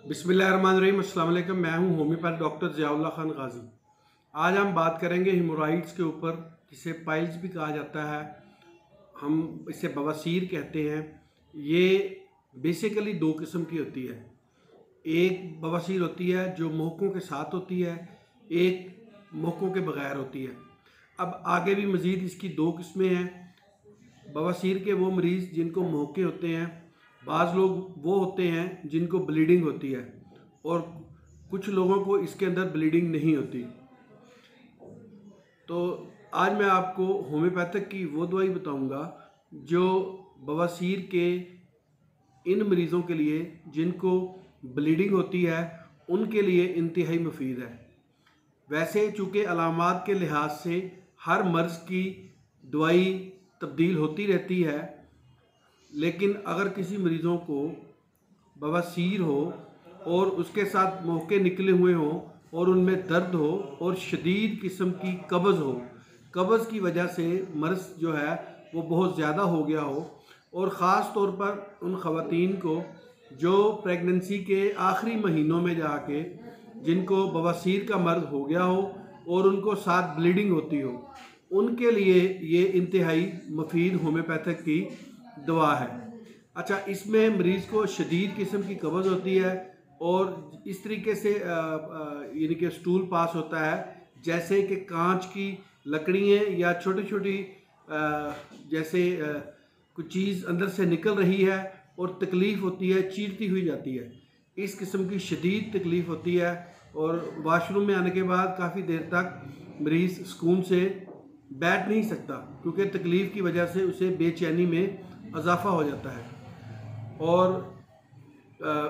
बिस्मिल्लाहिर्रहमानिर्रहीम। अस्सलाम वालेकुम। मैं हूं होम्योपैथ डॉक्टर ज़ियाउल्लाह खान गाजी। आज हम बात करेंगे हेमोरॉइड्स के ऊपर, जिसे पाइल्स भी कहा जाता है, हम इसे बवासीर कहते हैं। ये बेसिकली दो किस्म की होती है। एक बवासीर होती है जो मोहकों के साथ होती है, एक मोहकों के बगैर होती है। अब आगे भी मज़ीद इसकी दो किस्में हैं। बवासीर के वो मरीज़ जिनको मोहके होते हैं, बाज़ लोग वो होते हैं जिनको ब्लीडिंग होती है, और कुछ लोगों को इसके अंदर ब्लीडिंग नहीं होती। तो आज मैं आपको होम्योपैथिक की वो दवाई बताऊंगा जो बवासीर के इन मरीज़ों के लिए जिनको ब्लीडिंग होती है, उनके लिए इंतहाई मुफीद है। वैसे चूँकि अलामात के लिहाज से हर मर्ज़ की दवाई तब्दील होती रहती है, लेकिन अगर किसी मरीज़ों को बवासीर हो और उसके साथ मोहके निकले हुए हों और उनमें दर्द हो और शदीद किस्म की कब्ज़ हो, कब्ज़ की वजह से मर्ज़ जो है वो बहुत ज़्यादा हो गया हो, और ख़ास तौर पर उन ख़वातीन को जो प्रेगनेंसी के आखिरी महीनों में जाके जिनको बवासीर का मर्ज़ हो गया हो और उनको साथ ब्लीडिंग होती हो, उनके लिए ये इंतहाई मुफीद होम्योपैथिक की दवा है। अच्छा, इसमें मरीज़ को शदीद किस्म की कब्ज़ होती है और इस तरीके से यानी कि स्टूल पास होता है जैसे कि कांच की लकड़ियाँ या छोटी छोटी जैसे कुछ चीज़ अंदर से निकल रही है और तकलीफ़ होती है, चीरती हुई जाती है। इस किस्म की शदीद तकलीफ़ होती है और वाशरूम में आने के बाद काफ़ी देर तक मरीज़ सुकून से बैठ नहीं सकता, क्योंकि तकलीफ़ की वजह से उसे बेचैनी में इजाफ़ा हो जाता है और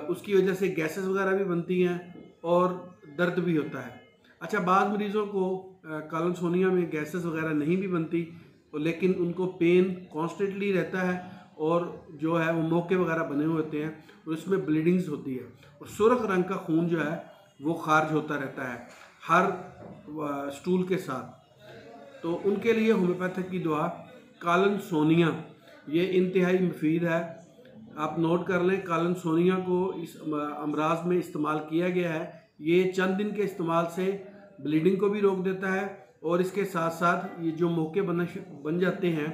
उसकी वजह से गैसेस वगैरह भी बनती हैं और दर्द भी होता है। अच्छा, बाद मरीज़ों को कॉलनसोनिया में गैसेस वगैरह नहीं भी बनती, लेकिन उनको पेन कॉन्स्टेंटली रहता है और जो है वो मोके वगैरह बने हुए होते हैं और उसमें ब्लीडिंग्स होती है और सुर्ख रंग का खून जो है वो खारिज होता रहता है हर स्टूल के साथ। तो उनके लिए होम्योपैथिक की दवा कॉलनसोनिया ये इंतहाई मुफीद है। आप नोट कर लें, कॉलनसोनिया को इस अमराज में इस्तेमाल किया गया है। ये चंद दिन के इस्तेमाल से ब्लीडिंग को भी रोक देता है और इसके साथ साथ ये जो मोके बन जाते हैं,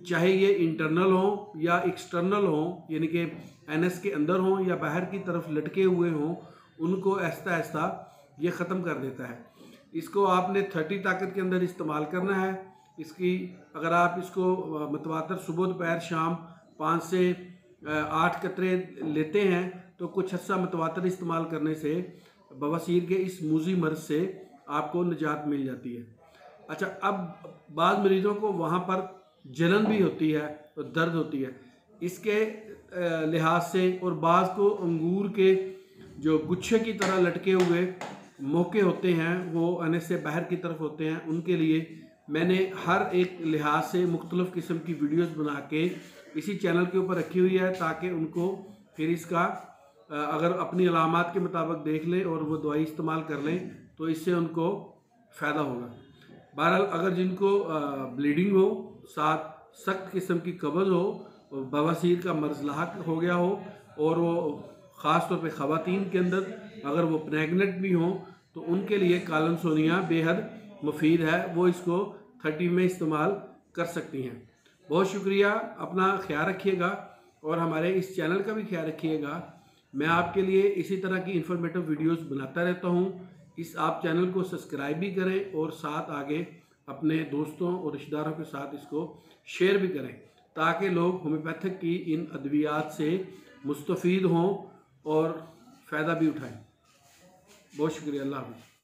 चाहे ये इंटरनल हो या एक्सटर्नल हो, यानी कि एनएस के अंदर हो या बाहर की तरफ लटके हुए हों, उनको आहिस्ता आहिस्ता ये ख़त्म कर देता है। इसको आपने 30 ताकत के अंदर इस्तेमाल करना है। इसकी अगर आप इसको मतवातर सुबह दोपहर शाम 5 से 8 कतरे लेते हैं तो कुछ अच्छा मतवातर इस्तेमाल करने से बवासीर के इस मूजी मर्ज़ से आपको निजात मिल जाती है। अच्छा, अब बाद मरीज़ों को वहाँ पर जलन भी होती है और दर्द होती है इसके लिहाज से, और बाज़ को अंगूर के जो गुच्छे की तरह लटके हुए मोके होते हैं वो आने से बाहर की तरफ होते हैं। उनके लिए मैंने हर एक लिहाज से मुख्तलिफ़ किस्म की वीडियोस बना के इसी चैनल के ऊपर रखी हुई है, ताकि उनको फिर इसका अगर अपनी अलामात के मुताबिक देख लें और वो दवाई इस्तेमाल कर लें तो इससे उनको फ़ायदा होगा। बहरहाल, अगर जिनको ब्लीडिंग हो, साथ सख्त किस्म की कब्ज़ हो, बवासीर का मर्ज़ लाहक हो गया हो, और वो ख़ास तौर पे ख़वातीन के अंदर अगर वो प्रेगनेंट भी हों, तो उनके लिए कॉलनसोनिया बेहद मुफीद है। वो इसको 30 में इस्तेमाल कर सकती हैं। बहुत शुक्रिया, अपना ख्याल रखिएगा और हमारे इस चैनल का भी ख्याल रखिएगा। मैं आपके लिए इसी तरह की इंफॉर्मेटिव वीडियोस बनाता रहता हूँ। आप चैनल को सब्सक्राइब भी करें और साथ आगे अपने दोस्तों और रिश्तेदारों के साथ इसको शेयर भी करें, ताकि लोग होम्योपैथिक की इन अद्वियात से मुस्तफ़ीद हों और फ़ायदा भी उठाएं। बहुत शुक्रिया। अल्लाह हाफ़िज़।